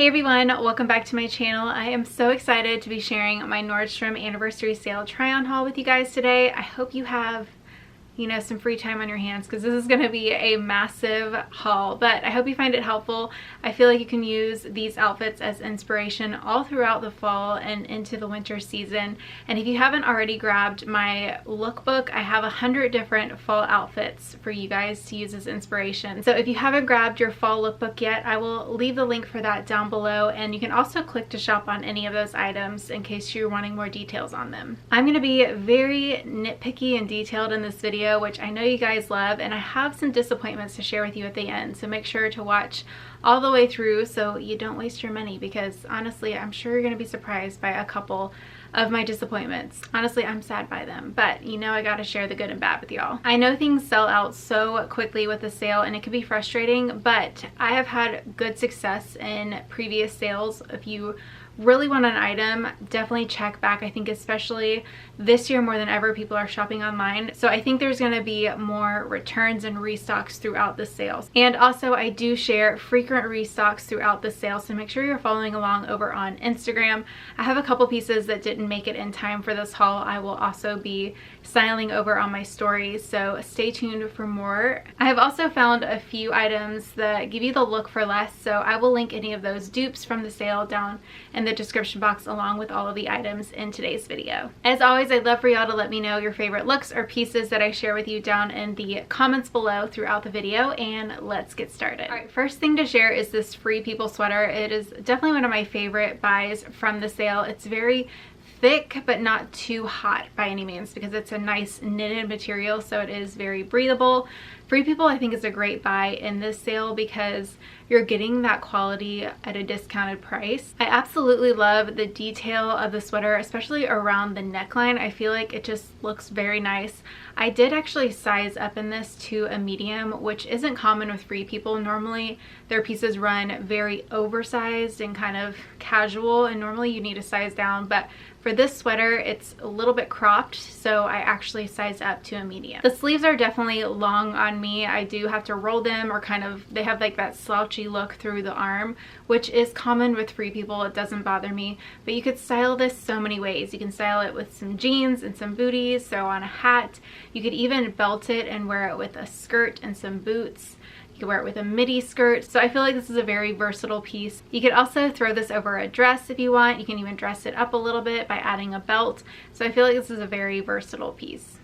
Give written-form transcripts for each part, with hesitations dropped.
Hey everyone, welcome back to my channel. I am so excited to be sharing my Nordstrom anniversary sale try-on haul with you guys today. I hope you have, some free time on your hands because this is going to be a massive haul, but I hope you find it helpful. I feel like you can use these outfits as inspiration all throughout the fall and into the winter season. And if you haven't already grabbed my lookbook, I have 100 different fall outfits for you guys to use as inspiration. So if you haven't grabbed your fall lookbook yet, I will leave the link for that down below, and you can also click to shop on any of those items in case you're wanting more details on them. I'm going to be very nitpicky and detailed in this video, which I know you guys love, and I have some disappointments to share with you at the end, so make sure to watch all the way through so you don't waste your money, because honestly I'm sure you're going to be surprised by a couple of my disappointments. Honestly, I'm sad by them, but I gotta share the good and bad with y'all. I know things sell out so quickly with the sale and it can be frustrating, but I have had good success in previous sales. If you really want an item, definitely check back. I think especially this year more than ever, people are shopping online, so I think there's going to be more returns and restocks throughout the sales. And also I do share frequent restocks throughout the sale, so make sure you're following along over on Instagram. I have a couple pieces that didn't make it in time for this haul. I will also be styling over on my stories, so stay tuned for more. I have also found a few items that give you the look for less, so I will link any of those dupes from the sale down in the description box along with all of the items in today's video. As always, I'd love for y'all to let me know your favorite looks or pieces that I share with you down in the comments below throughout the video, and let's get started. Alright, first thing to share is this Free People sweater. It is definitely one of my favorite buys from the sale. It's very thick but not too hot by any means because it's a nice knitted material, so it is very breathable. Free People I think is a great buy in this sale because you're getting that quality at a discounted price. I absolutely love the detail of the sweater, especially around the neckline. I feel like it just looks very nice. I did actually size up in this to a medium, which isn't common with Free People. Normally their pieces run very oversized and kind of casual, and normally you need to size down, but for this sweater it's a little bit cropped, so I actually sized up to a medium. The sleeves are definitely long on me. I do have to roll them, or they have like that slouchy look through the arm, which is common with Free People. It doesn't bother me, but you could style this so many ways. You can style it with some jeans and some booties, so on a hat. You could even belt it and wear it with a skirt and some boots. You can wear it with a midi skirt, so I feel like this is a very versatile piece. You could also throw this over a dress if you want. You can even dress it up a little bit by adding a belt, so I feel like this is a very versatile piece.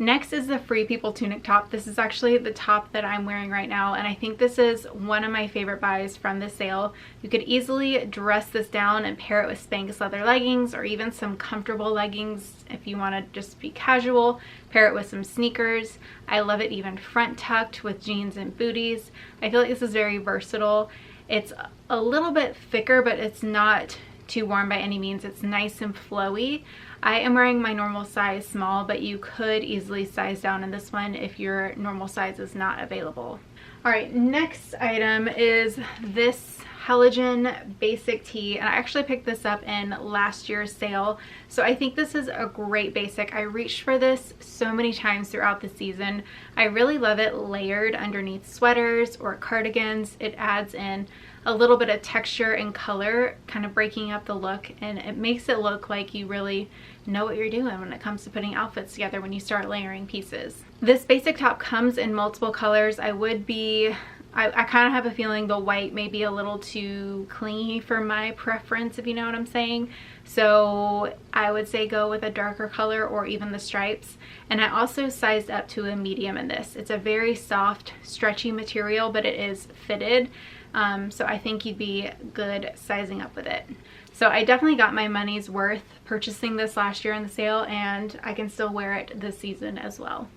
Next is the Free People tunic top. This is actually the top that I'm wearing right now, and I think this is one of my favorite buys from the sale. You could easily dress this down and pair it with Spanx leather leggings, or even some comfortable leggings if you want to just be casual. Pair it with some sneakers. I love it even front tucked with jeans and booties. I feel like this is very versatile. It's a little bit thicker, but it's not too warm by any means. It's nice and flowy. I am wearing my normal size small, but you could easily size down in this one if your normal size is not available. Alright, next item is this halogen basic tee, and I actually picked this up in last year's sale, so I think this is a great basic. I reached for this so many times throughout the season. I really love it layered underneath sweaters or cardigans. It adds in a little bit of texture and color, kind of breaking up the look, and it makes it look like you really know what you're doing when it comes to putting outfits together when you start layering pieces. This basic top comes in multiple colors. I kind of have a feeling the white may be a little too clingy for my preference, if you know what I'm saying. So I would say go with a darker color or even the stripes. And I also sized up to a medium in this. It's a very soft, stretchy material, but it is fitted. So I think you'd be good sizing up with it. So I definitely got my money's worth purchasing this last year in the sale, and I can still wear it this season as well.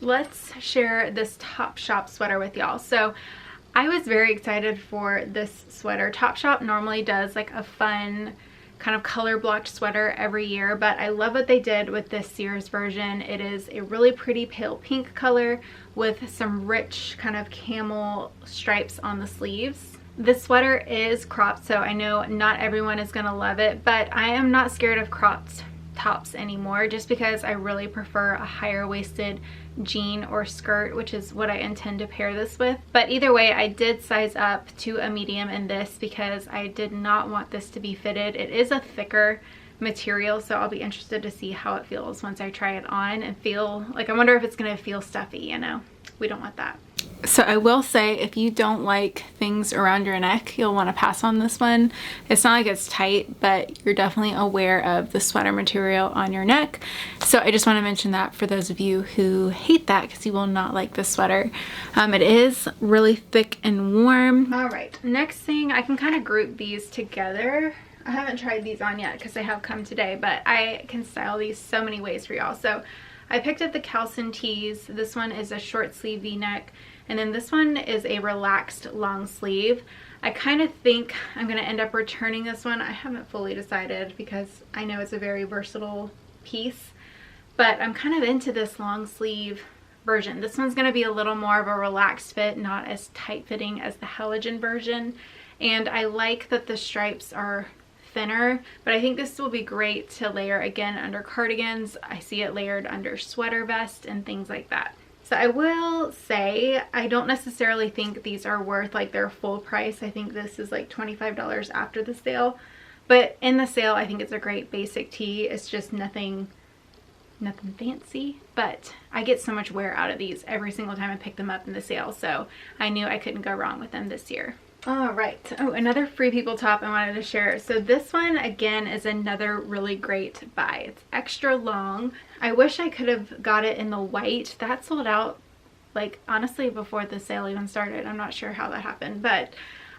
Let's share this Topshop sweater with y'all. So I was very excited for this sweater. Topshop normally does like a fun kind of color blocked sweater every year, but I love what they did with this Sears version. It is a really pretty pale pink color with some rich kind of camel stripes on the sleeves. This sweater is cropped, so I know not everyone is gonna love it, but I am not scared of cropped tops anymore, just because I really prefer a higher waisted jean or skirt, which is what I intend to pair this with. But either way, I did size up to a medium in this because I did not want this to be fitted. It is a thicker material, so I'll be interested to see how it feels once I try it on and feel like, I wonder if it's gonna feel stuffy, you know? We don't want that. So I will say, if you don't like things around your neck, you'll want to pass on this one. It's not like it's tight, but you're definitely aware of the sweater material on your neck. So I just want to mention that for those of you who hate that, because you will not like this sweater. It is really thick and warm. All right, next thing, I can kind of group these together. I haven't tried these on yet because they have come today, but I can style these so many ways for y'all. So I picked up the Cowson tees. This one is a short sleeve v-neck, and then this one is a relaxed long sleeve. I kind of think I'm going to end up returning this one. I haven't fully decided because I know it's a very versatile piece, but I'm kind of into this long sleeve version. This one's going to be a little more of a relaxed fit, not as tight fitting as the Halogen version, and I like that the stripes are thinner, but I think this will be great to layer again under cardigans. I see it layered under sweater vest and things like that. So I will say, I don't necessarily think these are worth like their full price. I think this is like $25 after the sale, but in the sale I think it's a great basic tee. It's just nothing fancy, but I get so much wear out of these every single time I pick them up in the sale, so I knew I couldn't go wrong with them this year. All right, oh, another Free People top I wanted to share. So this one again is another really great buy. It's extra long. I wish I could have got it in the white. That sold out like honestly before the sale even started. I'm not sure how that happened, but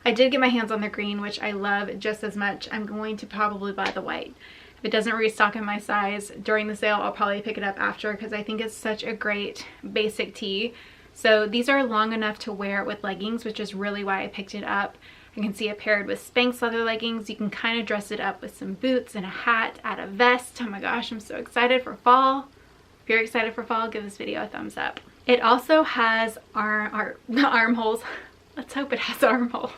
I did get my hands on the green, which I love just as much. I'm going to probably buy the white. If it doesn't restock in my size during the sale, I'll probably pick it up after because I think it's such a great basic tee. So these are long enough to wear with leggings, which is really why I picked it up. I can see it paired with Spanx leather leggings. You can kind of dress it up with some boots and a hat, add a vest. Oh my gosh, I'm so excited for fall. If you're excited for fall, give this video a thumbs up. It also has armholes. Let's hope it has armholes.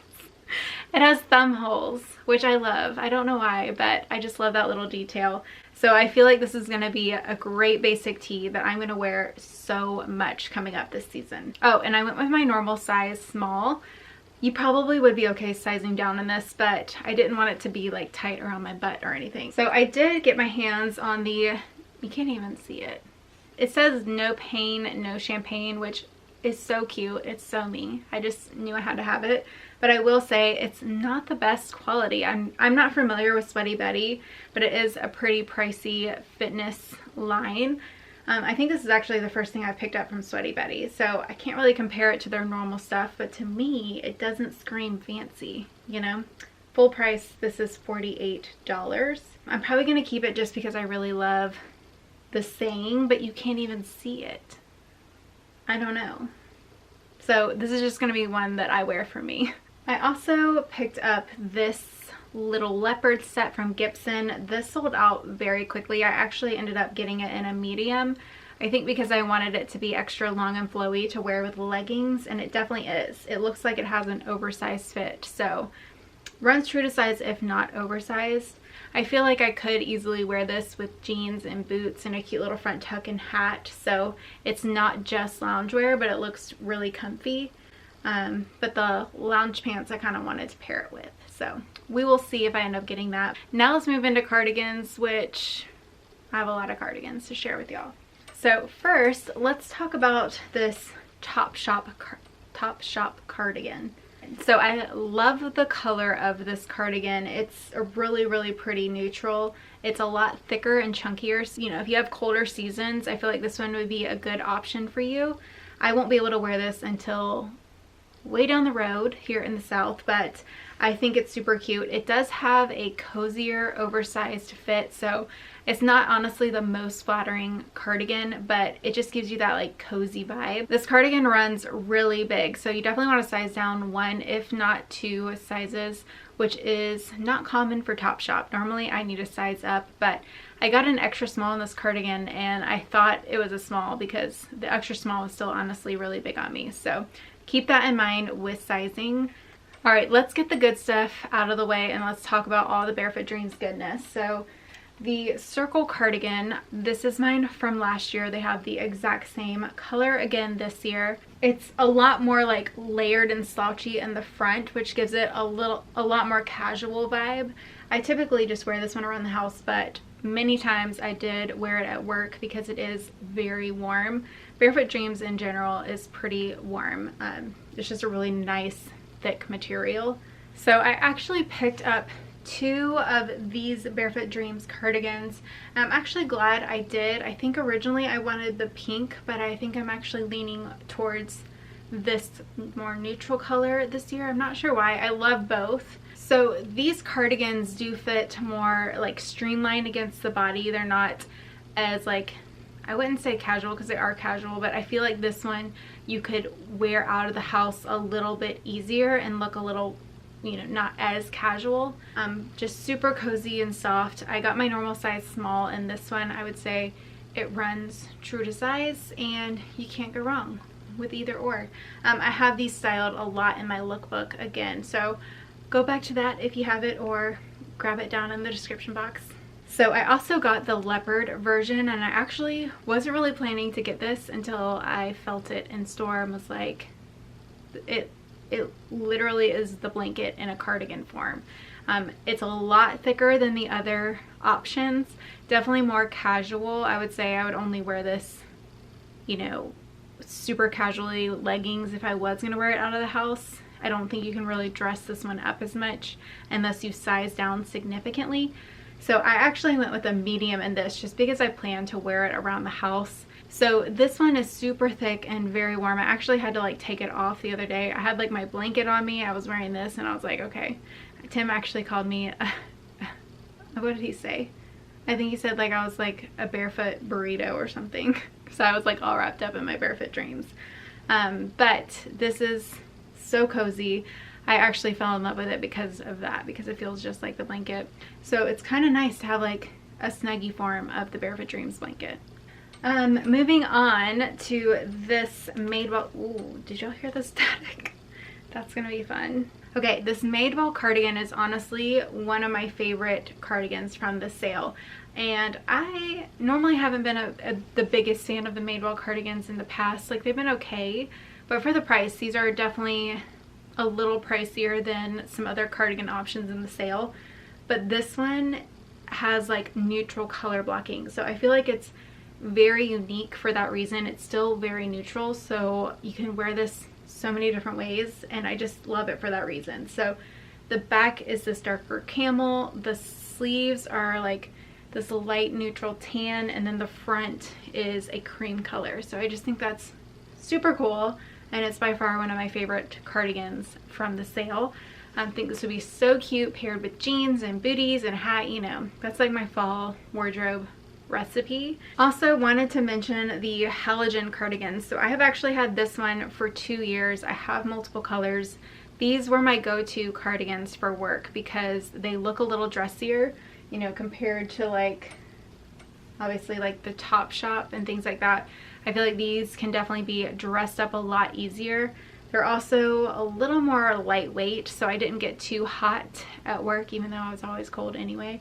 It has thumb holes, which I love. I don't know why, but I just love that little detail. So I feel like this is going to be a great basic tee that I'm going to wear so much coming up this season. Oh, and I went with my normal size small. You probably would be okay sizing down in this, but I didn't want it to be like tight around my butt or anything. So I did get my hands on the, you can't even see it. It says no pain, no champagne, which is so cute. It's so me. I just knew I had to have it. But I will say it's not the best quality. I'm not familiar with Sweaty Betty, but it is a pretty pricey fitness line. I think this is actually the first thing I picked up from Sweaty Betty, so I can't really compare it to their normal stuff, but to me, it doesn't scream fancy, you know? Full price, this is $48. I'm probably gonna keep it just because I really love the saying, but you can't even see it. I don't know. So this is just gonna be one that I wear for me. I also picked up this little leopard set from Gibson. This sold out very quickly. I actually ended up getting it in a medium. I think because I wanted it to be extra long and flowy to wear with leggings, and it definitely is. It looks like it has an oversized fit, so runs true to size if not oversized. I feel like I could easily wear this with jeans and boots and a cute little front tuck and hat, so it's not just loungewear, but it looks really comfy. But the lounge pants I kind of wanted to pair it with, so we will see if I end up getting that. Now let's move into cardigans, which I have a lot of cardigans to share with y'all. So first, let's talk about this Topshop cardigan. So I love the color of this cardigan. It's a really pretty neutral. It's a lot thicker and chunkier. So, you know, if you have colder seasons, I feel like this one would be a good option for you. I won't be able to wear this until way down the road here in the South, but I think it's super cute. It does have a cozier, oversized fit, so it's not honestly the most flattering cardigan, but it just gives you that like cozy vibe. This cardigan runs really big, so you definitely want to size down 1, if not 2 sizes, which is not common for Topshop. Normally I need a size up, but I got an extra small in this cardigan and I thought it was a small because the extra small was still honestly really big on me. So keep that in mind with sizing. All right, let's get the good stuff out of the way and let's talk about all the Barefoot Dreams goodness. So the circle cardigan. This is mine from last year. They have the exact same color again this year. It's a lot more like layered and slouchy in the front, which gives it a lot more casual vibe. I typically just wear this one around the house, but many times I did wear it at work because it is very warm. Barefoot Dreams in general is pretty warm. It's just a really nice thick material. So I actually picked up 2 of these Barefoot Dreams cardigans. I'm actually glad I did. I think originally I wanted the pink, but I think I'm actually leaning towards this more neutral color this year. I'm not sure why. I love both. So these cardigans do fit more like streamlined against the body. They're not as like, I wouldn't say casual because they are casual, but I feel like this one you could wear out of the house a little bit easier and look a little, you know, not as casual. Just super cozy and soft. I got my normal size small, and this one I would say it runs true to size and you can't go wrong with either or. I have these styled a lot in my lookbook again, so go back to that if you have it or grab it down in the description box. So I also got the leopard version, and I actually wasn't really planning to get this until I felt it in store and was like, it literally is the blanket in a cardigan form. It's a lot thicker than the other options, definitely more casual. I would say I would only wear this, you know, super casually, leggings, if I was going to wear it out of the house. I don't think you can really dress this one up as much unless you size down significantly. So I actually went with a medium in this just because I plan to wear it around the house. So this one is super thick and very warm. I actually had to like take it off the other day. I had like my blanket on me. I was wearing this and I was like, okay. Tim actually called me, what did he say? I think he said like I was like a barefoot burrito or something. So I was like all wrapped up in my Barefoot Dreams. But this is so cozy. I actually fell in love with it because of that, because it feels just like the blanket. So it's kind of nice to have like a snuggy form of the Barefoot Dreams blanket. Moving on to this Madewell. Ooh, did y'all hear the static? That's gonna be fun. Okay, this Madewell cardigan is honestly one of my favorite cardigans from the sale. And I normally haven't been the biggest fan of the Madewell cardigans in the past. Like, they've been okay, but for the price, these are definitely a little pricier than some other cardigan options in the sale. But this one has like neutral color blocking, so I feel like it's very unique for that reason. It's still very neutral, so you can wear this so many different ways, and I just love it for that reason. So the back is this darker camel, the sleeves are like this light neutral tan, and then the front is a cream color. So I just think that's super cool, and it's by far one of my favorite cardigans from the sale. I think this would be so cute paired with jeans and booties and a hat. You know, that's like my fall wardrobe recipe. Also wanted to mention the halogen cardigans. So I have actually had this one for 2 years. I have multiple colors. These were my go-to cardigans for work because they look a little dressier, you know, compared to like obviously like the Topshop and things like that. I feel like these can definitely be dressed up a lot easier. They're also a little more lightweight, so I didn't get too hot at work, even though I was always cold anyway.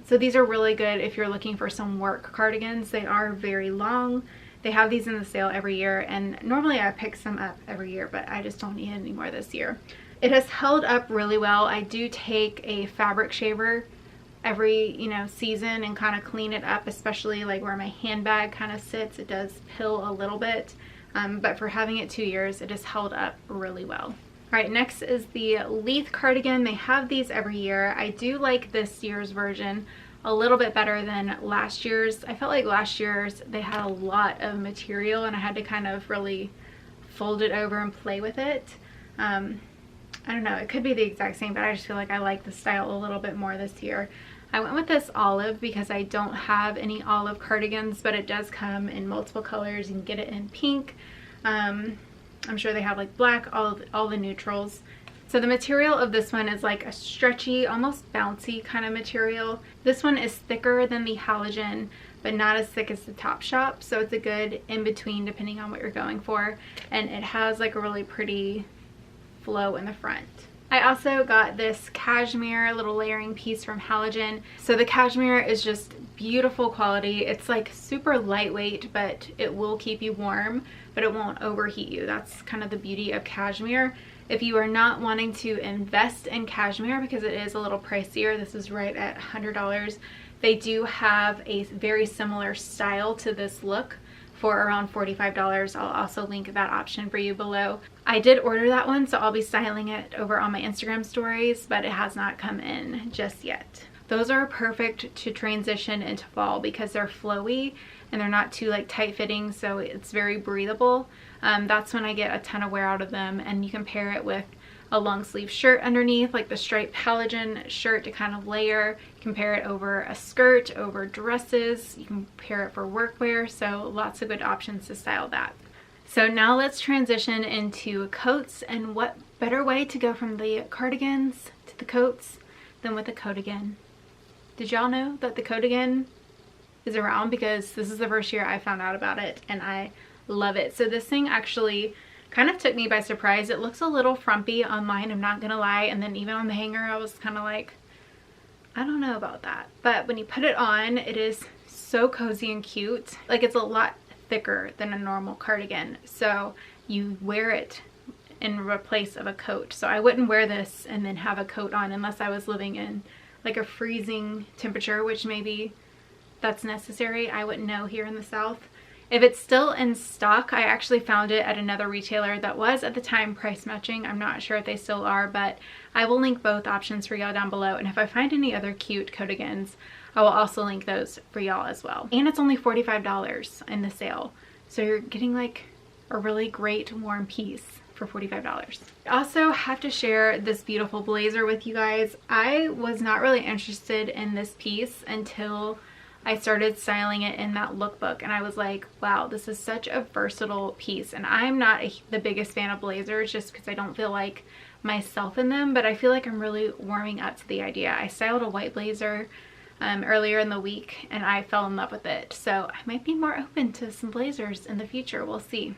So these are really good if you're looking for some work cardigans. They are very long. They have these in the sale every year, and normally I pick some up every year, but I just don't need any more this year. It has held up really well. I do take a fabric shaver every, you know, season and kind of clean it up, especially like where my handbag kind of sits. It does pill a little bit, but for having it 2 years, it has held up really well. All right, next is the Leith cardigan. They have these every year. I do like this year's version a little bit better than last year's. I felt like last year's they had a lot of material and I had to kind of really fold it over and play with it. I don't know, it could be the exact same, but I just feel like I like the style a little bit more this year. I went with this olive because I don't have any olive cardigans, but it does come in multiple colors. You can get it in pink. I'm sure they have like black, all the neutrals. So the material of this one is like a stretchy, almost bouncy kind of material. This one is thicker than the halogen, but not as thick as the Topshop. So it's a good in-between depending on what you're going for. And it has like a really pretty flow in the front. I also got this cashmere little layering piece from Halogen. So the cashmere is just beautiful quality. It's like super lightweight, but it will keep you warm, but it won't overheat you. That's kind of the beauty of cashmere. If you are not wanting to invest in cashmere because it is a little pricier, this is right at $100. They do have a very similar style to this look for around $45. I'll also link that option for you below. I did order that one, so I'll be styling it over on my Instagram stories, but it has not come in just yet. Those are perfect to transition into fall because they're flowy and they're not too like tight fitting, so it's very breathable. That's when I get a ton of wear out of them, and you can pair it with a long sleeve shirt underneath, like the striped Halogen shirt to kind of layer. You can pair it over a skirt, over dresses. You can pair it for workwear, so lots of good options to style that. So now let's transition into coats, and what better way to go from the cardigans to the coats than with a coatigan. Did y'all know that the coatigan is around? Because this is the first year I found out about it and I love it. So this thing actually kind of took me by surprise. It looks a little frumpy online, I'm not gonna lie, and then even on the hanger I was kind of like, I don't know about that. But when you put it on, it is so cozy and cute. Like, it's a lot thicker than a normal cardigan, so you wear it in replace of a coat. So I wouldn't wear this and then have a coat on unless I was living in like a freezing temperature, which maybe that's necessary. I wouldn't know here in the South. If it's still in stock, I actually found it at another retailer that was at the time price matching. I'm not sure if they still are, but I will link both options for y'all down below. And if I find any other cute coatigans, I will also link those for y'all as well. And it's only $45 in the sale. So you're getting like a really great warm piece for $45. I also have to share this beautiful blazer with you guys. I was not really interested in this piece until I started styling it in that lookbook, and I was like, wow, this is such a versatile piece. And I'm not the biggest fan of blazers just because I don't feel like myself in them, but I feel like I'm really warming up to the idea. I styled a white blazer earlier in the week and I fell in love with it. So I might be more open to some blazers in the future, we'll see.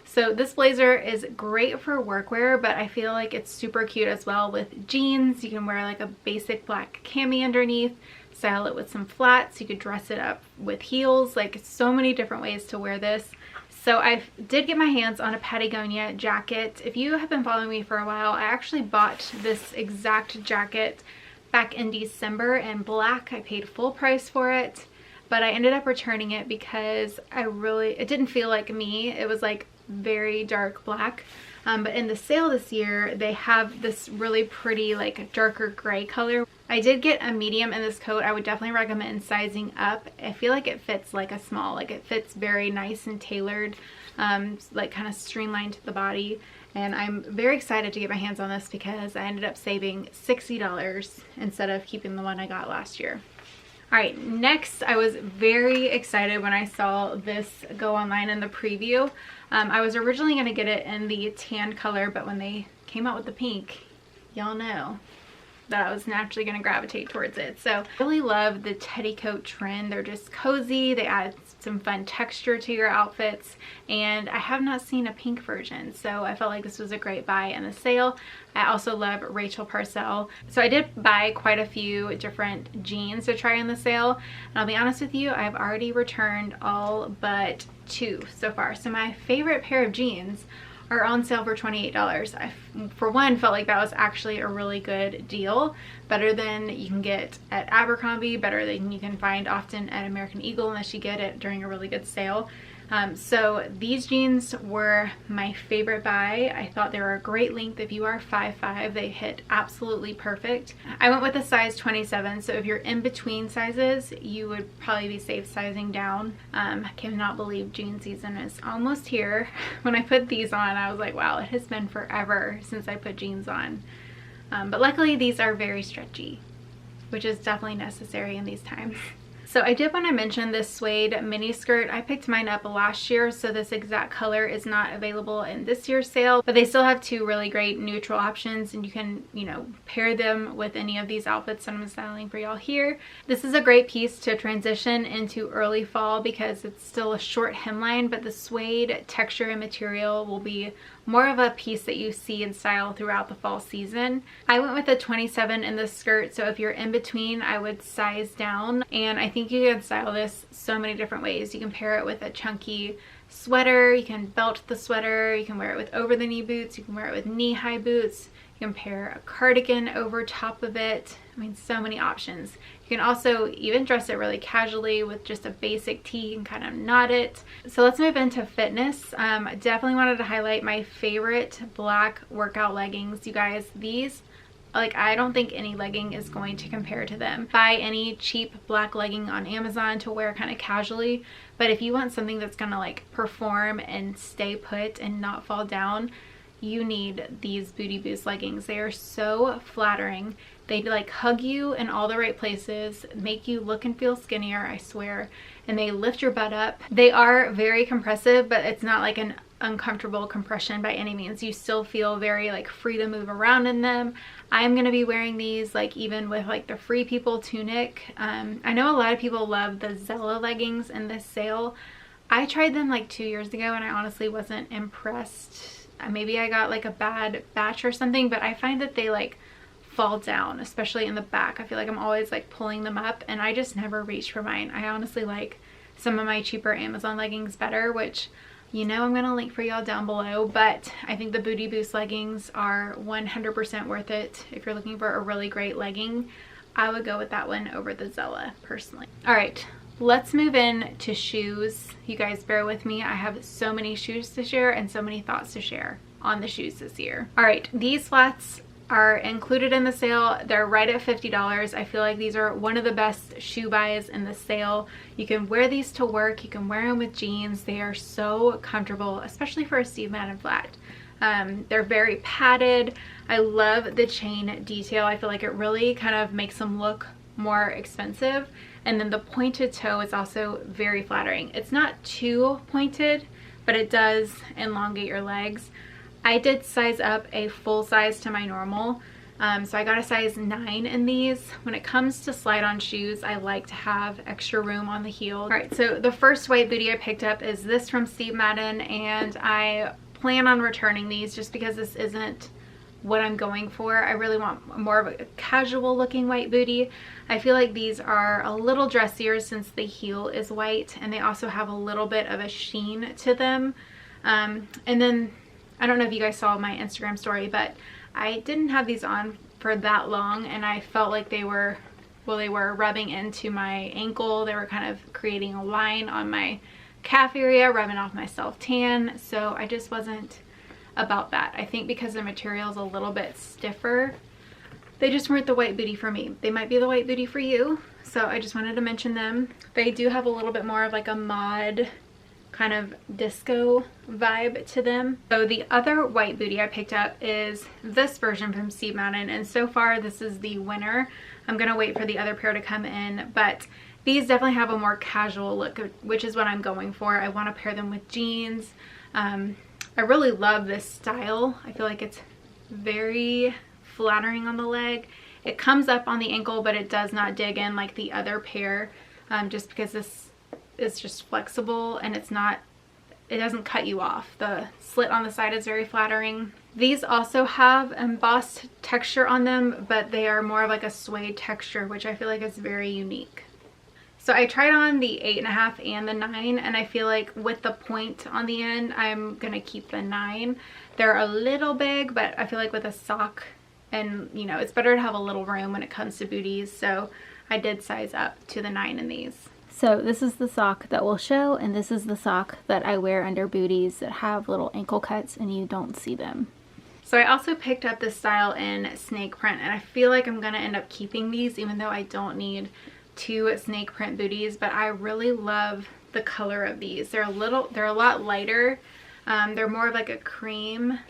So this blazer is great for workwear, but I feel like it's super cute as well with jeans. You can wear like a basic black cami underneath, style it with some flats. You could dress it up with heels, like so many different ways to wear this. So I did get my hands on a Patagonia jacket. If you have been following me for a while, I actually bought this exact jacket back in December in black. I paid full price for it, but I ended up returning it because it didn't feel like me. It was like very dark black, but in the sale this year they have this really pretty like darker gray color. I did get a medium in this coat. I would definitely recommend sizing up. I feel like it fits like a small, like it fits very nice and tailored, like kind of streamlined to the body. And I'm very excited to get my hands on this because I ended up saving $60 instead of keeping the one I got last year. All right, next, I was very excited when I saw this go online in the preview. I was originally going to get it in the tan color, but when they came out with the pink, y'all know that I was naturally going to gravitate towards it. So I really love the teddy coat trend. They're just cozy. They add some fun texture to your outfits, and I have not seen a pink version, so I felt like this was a great buy in the sale. I also love Rachel Parcell, so I did buy quite a few different jeans to try in the sale, and I'll be honest with you, I've already returned all but 2 so far. So my favorite pair of jeans are on sale for $28. I, for one, felt like that was actually a really good deal. Better than you can get at Abercrombie, better than you can find often at American Eagle unless you get it during a really good sale. So these jeans were my favorite buy. I thought they were a great length. If you are 5'5", they hit absolutely perfect. I went with a size 27, so if you're in between sizes, you would probably be safe sizing down. I cannot believe jean season is almost here. When I put these on, I was like, wow, it has been forever since I put jeans on. But luckily these are very stretchy, which is definitely necessary in these times. So I did want to mention this suede mini skirt. I picked mine up last year, so this exact color is not available in this year's sale, but they still have 2 really great neutral options, and you can, you know, pair them with any of these outfits that I'm styling for y'all here. This is a great piece to transition into early fall because it's still a short hemline, but the suede texture and material will be more of a piece that you see in style throughout the fall season. I went with a 27 in the skirt, so if you're in between, I would size down. And I think you can style this so many different ways. You can pair it with a chunky sweater, you can belt the sweater, you can wear it with over the knee boots, you can wear it with knee-high boots, you can pair a cardigan over top of it. I mean, so many options. You can also even dress it really casually with just a basic tee and kind of knot it. So let's move into fitness. I definitely wanted to highlight my favorite black workout leggings. You guys, these, like, I don't think any legging is going to compare to them. Buy any cheap black legging on Amazon to wear kind of casually, but if you want something that's gonna like perform and stay put and not fall down, you need these Booty Boost leggings. They are so flattering. They like hug you in all the right places, make you look and feel skinnier, I swear, and they lift your butt up. They are very compressive, but it's not like an uncomfortable compression by any means. You still feel very like free to move around in them. I'm gonna be wearing these like even with like the Free People tunic. I know a lot of people love the NSALE leggings in this sale. I tried them like 2 years ago and I honestly wasn't impressed. Maybe I got like a bad batch or something, but I find that they like fall down, especially in the back. I feel like I'm always like pulling them up and I just never reach for mine. I honestly like some of my cheaper Amazon leggings better, which, you know, I'm gonna link for y'all down below, but I think the Booty Boost leggings are 100% worth it. If you're looking for a really great legging, I would go with that one over the NSALE personally. All right, let's move in to shoes. You guys bear with me. I have so many shoes to share and so many thoughts to share on the shoes this year. All right, these flats are included in the sale. They're right at $50. I feel like these are one of the best shoe buys in the sale. You can wear these to work. You can wear them with jeans. They are so comfortable, especially for a Steve Madden flat. They're very padded. I love the chain detail. I feel like it really kind of makes them look more expensive. And then the pointed toe is also very flattering. It's not too pointed, but it does elongate your legs. I did size up a full size to my normal, so I got a size 9 in these. When it comes to slide-on shoes, I like to have extra room on the heel. All right, so the first white booty I picked up is this from Steve Madden, and I plan on returning these just because this isn't what I'm going for. I really want more of a casual looking white booty. I feel like these are a little dressier since the heel is white, and they also have a little bit of a sheen to them. And then I don't know if you guys saw my Instagram story, but I didn't have these on for that long and I felt like they were, well, they were rubbing into my ankle. They were kind of creating a line on my calf area, rubbing off my self-tan. So I just wasn't about that. I think because the material is a little bit stiffer, they just weren't the white booty for me. They might be the white booty for you. So I just wanted to mention them. They do have a little bit more of like a mod kind of disco vibe to them. So the other white booty I picked up is this version from Steve Madden, and so far this is the winner. I'm gonna wait for the other pair to come in, but these definitely have a more casual look, which is what I'm going for. I want to pair them with jeans. I really love this style. I feel like it's very flattering on the leg. It comes up on the ankle, but it does not dig in like the other pair, just because this is just flexible and it doesn't cut you off. The slit on the side is very flattering. These also have embossed texture on them, but they are more of like a suede texture, which I feel like is very unique. So I tried on the 8.5 and the 9, and I feel like with the point on the end, I'm gonna keep the 9. They're a little big, but I feel like with a sock, and you know, it's better to have a little room when it comes to booties, so I did size up to the 9 in these. So this is the sock that will show, and this is the sock that I wear under booties that have little ankle cuts and you don't see them. So I also picked up this style in snake print, and I feel like I'm gonna end up keeping these even though I don't need 2 snake print booties, but I really love the color of these. They're a lot lighter. They're more of like a cream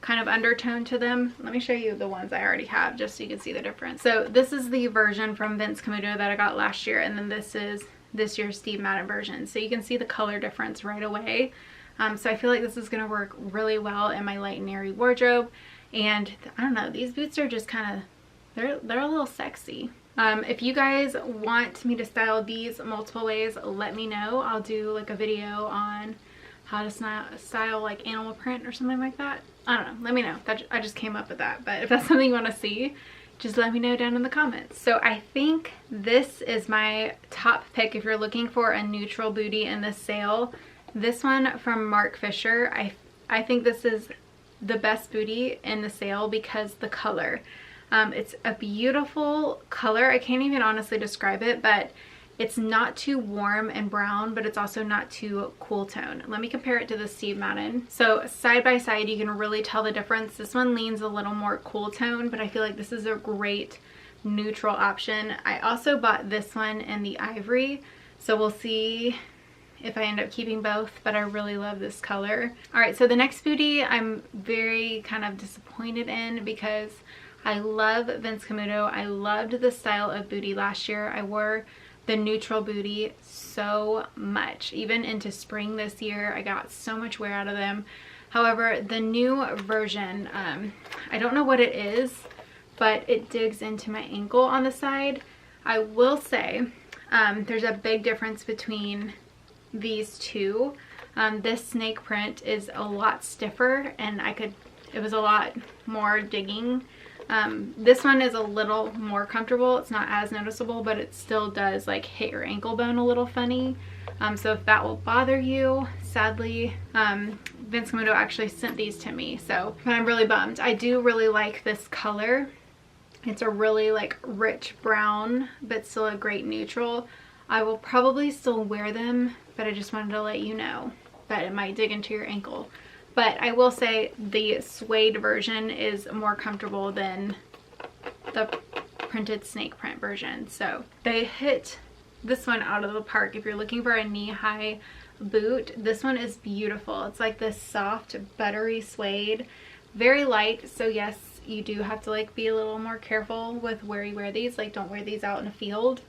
kind of undertone to them. Let me show you the ones I already have just so you can see the difference. So this is the version from Vince Camuto that I got last year, and then this is this year's Steve Madden version. So you can see the color difference right away. So I feel like this is gonna work really well in my light and airy wardrobe. And I don't know, these boots are just kind of, they're a little sexy. If you guys want me to style these multiple ways, let me know. I'll do like a video on how to style like animal print or something like that. I don't know, let me know. I just came up with that, but if that's something you want to see, just let me know down in the comments. So I think this is my top pick if you're looking for a neutral booty in the sale. This one from Mark Fisher, I think this is the best booty in the sale because the color. It's a beautiful color. I can't even honestly describe it, but it's not too warm and brown, but it's also not too cool tone. Let me compare it to the Steve Madden. So side by side, you can really tell the difference. This one leans a little more cool tone, but I feel like this is a great neutral option. I also bought this one in the ivory, so we'll see if I end up keeping both, but I really love this color. All right, so the next booty I'm very kind of disappointed in because I love Vince Camuto. I loved the style of booty last year. I wore the neutral booty so much. Even into spring this year, I got so much wear out of them. However, the new version, I don't know what it is, but it digs into my ankle on the side. I will say there's a big difference between these two. This snake print is a lot stiffer and it was a lot more digging. This one is a little more comfortable. It's not as noticeable, but it still does like hit your ankle bone a little funny. So if that will bother you, sadly, Vince Camuto actually sent these to me, so I'm really bummed. I do really like this color. It's a really like rich brown, but still a great neutral. I will probably still wear them, but I just wanted to let you know that it might dig into your ankle. But I will say the suede version is more comfortable than the printed snake print version. So they hit this one out of the park. If you're looking for a knee-high boot, this one is beautiful. It's like this soft, buttery suede, very light. So yes, you do have to like be a little more careful with where you wear these. Like don't wear these out in a field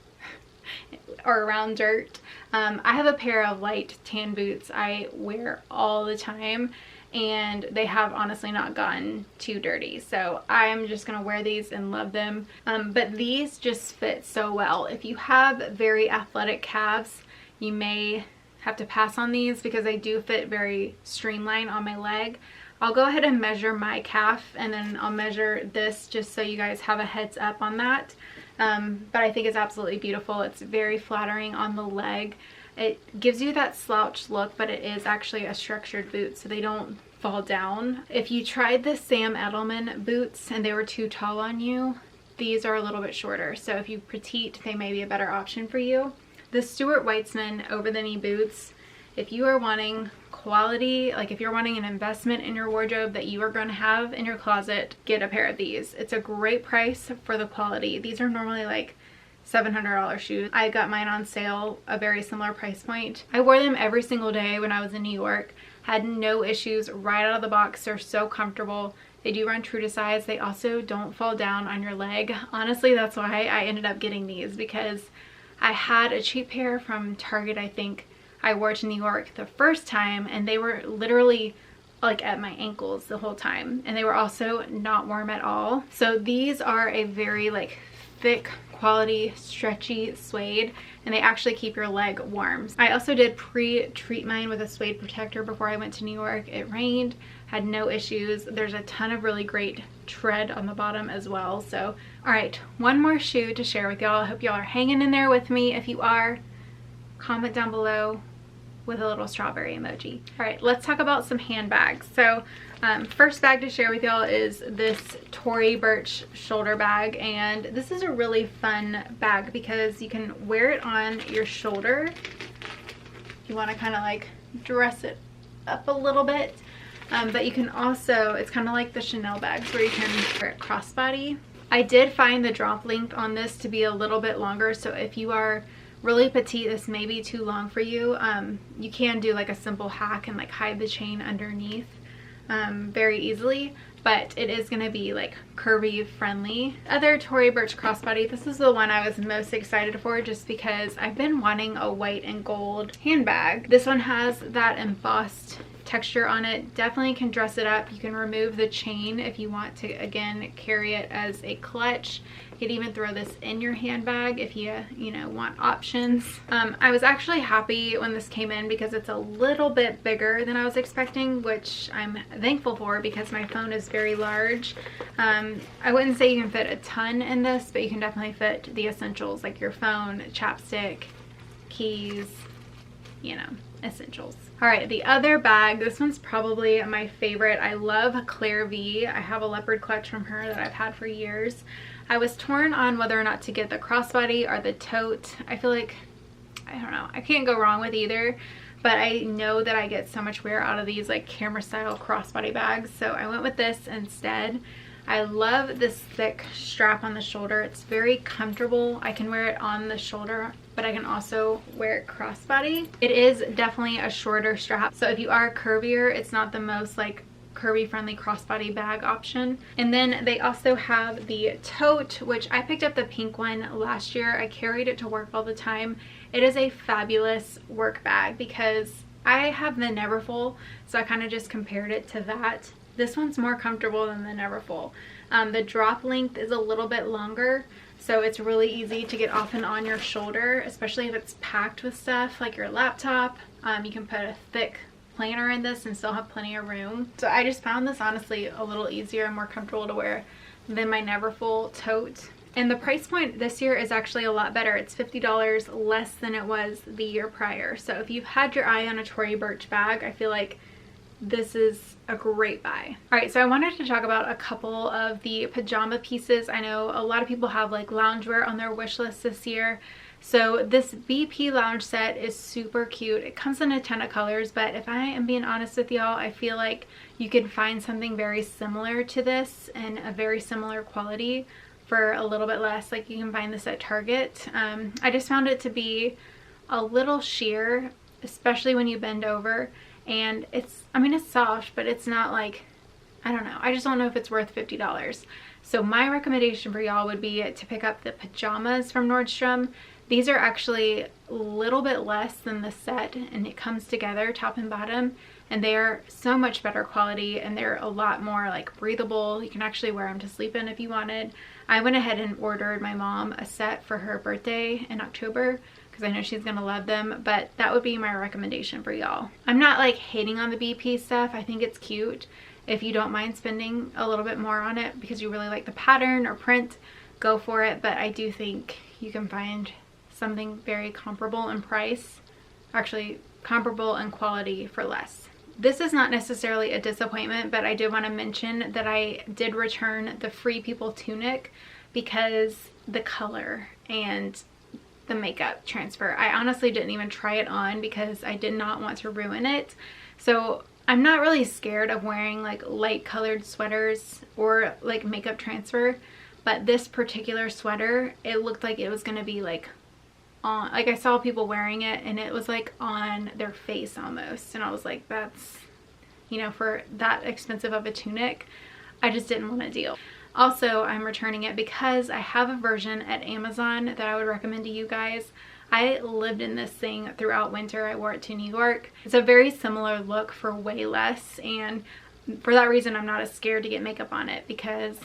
or around dirt. I have a pair of light tan boots I wear all the time, and they have honestly not gotten too dirty, so I'm just gonna wear these and love them. But these just fit so well. If you have very athletic calves, you may have to pass on these because they do fit very streamlined on my leg. I'll go ahead and measure my calf, and then I'll measure this just so you guys have a heads up on that. But I think it's absolutely beautiful. It's very flattering on the leg. It gives you that slouch look, but it is actually a structured boot, so they don't fall down. If you tried the Sam Edelman boots and they were too tall on you, these are a little bit shorter. So if you're petite, they may be a better option for you. The Stuart Weitzman over the knee boots, if you are wanting quality, like if you're wanting an investment in your wardrobe that you are going to have in your closet, get a pair of these. It's a great price for the quality. These are normally like $700 shoes. I got mine on sale, a very similar price point. I wore them every single day when I was in New York. Had no issues right out of the box. They're so comfortable. They do run true to size. They also don't fall down on your leg. Honestly, that's why I ended up getting these, because I had a cheap pair from Target, I think. I wore to New York the first time, and they were literally like at my ankles the whole time, and they were also not warm at all. So these are a very like thick quality stretchy suede, and they actually keep your leg warm. I also did pre-treat mine with a suede protector before I went to New York. It rained, had no issues. There's a ton of really great tread on the bottom as well. So all right, one more shoe to share with y'all. I hope y'all are hanging in there with me. If you are, comment down below with a little strawberry emoji. All right, let's talk about some handbags. So first bag to share with y'all is this Tory Burch shoulder bag, and this is a really fun bag because you can wear it on your shoulder if you want to kind of like dress it up a little bit, but you can also, it's kind of like the Chanel bags where you can wear it crossbody. I did find the drop length on this to be a little bit longer, so if you are really petite, this may be too long for you. You can do like a simple hack and like hide the chain underneath very easily, but it is going to be like curvy friendly. Other Tory Burch crossbody, this is the one I was most excited for just because I've been wanting a white and gold handbag. This one has that embossed texture on it. Definitely can dress it up. You can remove the chain if you want to, again, carry it as a clutch. You could even throw this in your handbag if you know, want options. I was actually happy when this came in because it's a little bit bigger than I was expecting, which I'm thankful for because my phone is very large. I wouldn't say you can fit a ton in this, but you can definitely fit the essentials like your phone, chapstick, keys, you know, essentials. All right, the other bag, this one's probably my favorite. I love Claire V. I have a leopard clutch from her that I've had for years. I was torn on whether or not to get the crossbody or the tote. I feel like, I don't know, I can't go wrong with either, but I know that I get so much wear out of these like camera style crossbody bags, so I went with this instead. I love this thick strap on the shoulder. It's very comfortable. I can wear it on the shoulder, but I can also wear it crossbody. It is definitely a shorter strap, so if you are curvier, it's not the most like curvy friendly crossbody bag option. And then they also have the tote, which I picked up the pink one last year. I carried it to work all the time. It is a fabulous work bag because I have the Neverfull, so I kind of just compared it to that. This one's more comfortable than the Neverfull. The drop length is a little bit longer, so it's really easy to get off and on your shoulder, especially if it's packed with stuff like your laptop. You can put a thick planner in this and still have plenty of room. So I just found this honestly a little easier and more comfortable to wear than my Neverfull tote. And the price point this year is actually a lot better. It's $50 less than it was the year prior. So if you've had your eye on a Tory Burch bag, I feel like this is a great buy. All right, so I wanted to talk about a couple of the pajama pieces. I know a lot of people have like loungewear on their wish list this year. So this BP lounge set is super cute. It comes in a ton of colors, but if I am being honest with y'all, I feel like you can find something very similar to this and a very similar quality for a little bit less. Like you can find this at Target. I just found it to be a little sheer, especially when you bend over. And it's, I mean, it's soft, but it's not like, I don't know. I just don't know if it's worth $50. So my recommendation for y'all would be to pick up the pajamas from Nordstrom. These are actually a little bit less than the set, and it comes together top and bottom, and they're so much better quality, and they're a lot more like breathable. You can actually wear them to sleep in if you wanted. I went ahead and ordered my mom a set for her birthday in October because I know she's gonna love them, but that would be my recommendation for y'all. I'm not like hating on the BP stuff. I think it's cute. If you don't mind spending a little bit more on it because you really like the pattern or print, go for it. But I do think you can find something very comparable in price, actually comparable in quality for less. This is not necessarily a disappointment, but I did want to mention that I did return the Free People tunic because the color and the makeup transfer. I honestly didn't even try it on because I did not want to ruin it. So I'm not really scared of wearing like light colored sweaters or like makeup transfer, but this particular sweater, it looked like it was going to be like on, like I saw people wearing it and it was like on their face almost, and I was like, that's, you know, for that expensive of a tunic, I just didn't want to deal. Also, I'm returning it because I have a version at Amazon that I would recommend to you guys. I lived in this thing throughout winter. I wore it to New York. It's a very similar look for way less, and for that reason I'm not as scared to get makeup on it because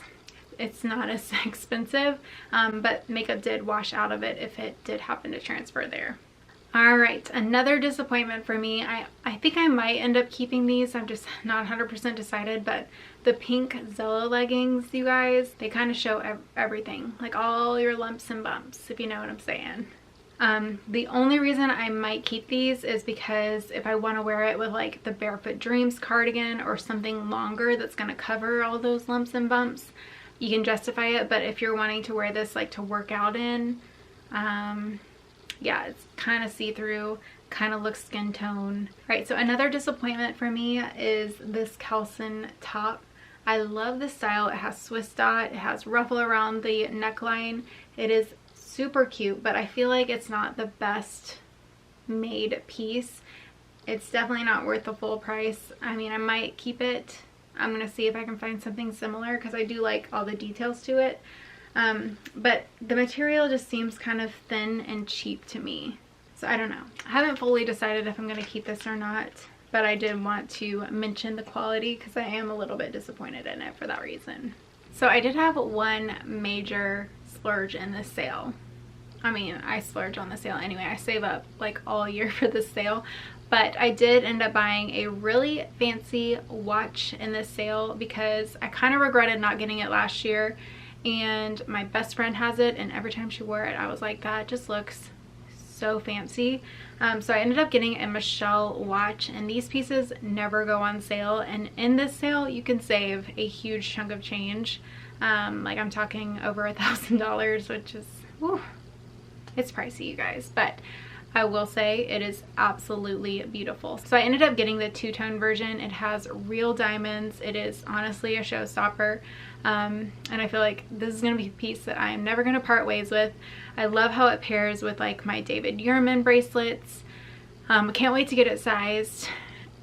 it's not as expensive, but makeup did wash out of it if it did happen to transfer there. All right, another disappointment for me. I think I might end up keeping these. I'm just not 100% decided, but the pink Zello leggings, you guys, they kind of show everything, like all your lumps and bumps, if you know what I'm saying. The only reason I might keep these is because if I want to wear it with like the Barefoot Dreams cardigan or something longer that's going to cover all those lumps and bumps, you can justify it. But if you're wanting to wear this like to work out in, yeah, it's kind of see-through, kind of looks skin tone. Right, so another disappointment for me is this Kelson top. I love this style. It has Swiss dot, it has ruffle around the neckline. It is super cute, but I feel like it's not the best made piece. It's definitely not worth the full price. I mean, I might keep it. I'm gonna see if I can find something similar because I do like all the details to it. But the material just seems kind of thin and cheap to me. So I don't know. I haven't fully decided if I'm going to keep this or not. but I did want to mention the quality because I am a little bit disappointed in it for that reason. So I did have one major splurge in this sale. I mean, I splurge on the sale anyway. I save up like all year for this sale. But I did end up buying a really fancy watch in this sale because I kind of regretted not getting it last year. And my best friend has it, and every time she wore it, I was like, that just looks so fancy. So I ended up getting a Michele watch, and these pieces never go on sale. And in this sale, you can save a huge chunk of change. Like I'm talking over $1,000, which is, whew, it's pricey, you guys. But I will say it is absolutely beautiful. So I ended up getting the two-tone version. It has real diamonds. It is honestly a showstopper. And I feel like this is going to be a piece that I am never going to part ways with. I love how it pairs with like my David Yurman bracelets. I can't wait to get it sized.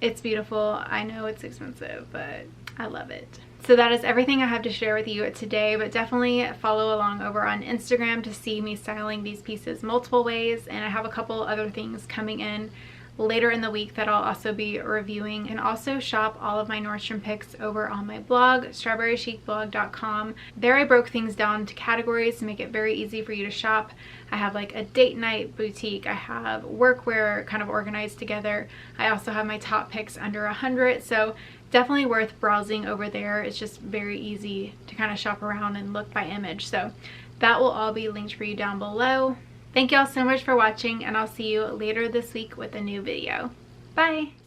It's beautiful. I know it's expensive, but I love it. So that is everything I have to share with you today, but definitely follow along over on Instagram to see me styling these pieces multiple ways. And I have a couple other things coming in later in the week that I'll also be reviewing. And also shop all of my Nordstrom picks over on my blog, strawberrychicblog.com. There I broke things down to categories to make it very easy for you to shop. I have like a date night boutique. I have workwear kind of organized together. I also have my top picks under 100. So definitely worth browsing over there. It's just very easy to kind of shop around and look by image. So that will all be linked for you down below. Thank y'all so much for watching, and I'll see you later this week with a new video. Bye!